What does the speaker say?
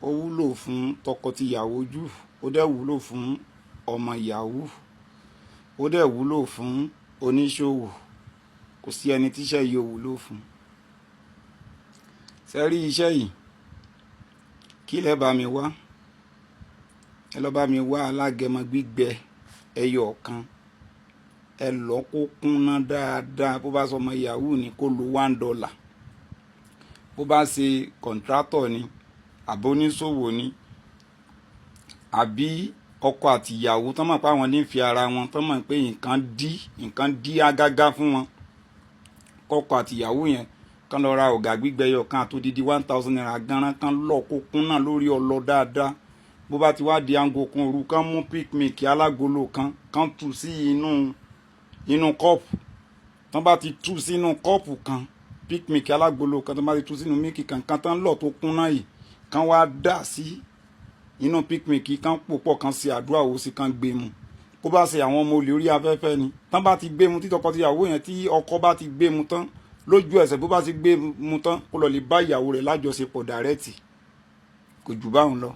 ó wúlò fún tọkọtìyàwó jù, ó dẹ̀ wúlò fún ọmọ ìyàwó, ó dẹ̀ wúlò fún oníṣòwò. Kò sí ẹni tíṣẹ́ yìí ò wúlò fún. Ṣé rí iṣẹ́ yìí? Kí lẹ bá mi wá? Ẹ lọ bá mi wá alágẹmọ gbígbẹ ẹyọ kan. Ẹ lọ kó kúnná dáadáa. Bó bá sọmọ yahoo ni kó lo $1. Bó bá ṣe kọ̀ǹtrátọ̀ ni, àbóníṣòwò ni, àbí ọkọ àti ìyàwó tán mọ̀ pé àwọn ní fi ara wọn, tán mọ̀ pé nǹkan dí ágágá fún wọn. Kọ́kọ́ àti ìyàwó yẹn kán lọ ra ọ̀gá gbígbẹ ẹyọ kan àtòdìdí 1000 naira gánran, kán lọ kó kúnná lórí ọlọ dáadáa. Bó bá ti wá di aago kan òru, kán mú picnic alágolo kan, kán tú sí inú kọ́ọ̀pù. Tán bá ti tú sínú kọ́ọ̀pù kan, picnic alágolo kan, tán bá ti tú sínú mílìkì kan, kán tán lọ tó kúnná yìí, kán wá dà sí inú picnic, kán pò pọ̀, kán ṣe àdúrà ó sì kán gbé mu. Bó bá ṣe àwọn ọmọ olè orí afẹ́fẹ́ ni, tán bá ti gbé mu, tí tọkọtìyàwó yẹn tí ọkọ bá ti gbé mu tán lójú ẹsẹ̀, bó bá ti gbé mu tán kó lọ lè bá ìyàwó rẹ̀ lájọṣepọ̀ dàrẹ́tì. Kò jù báwọn lọ.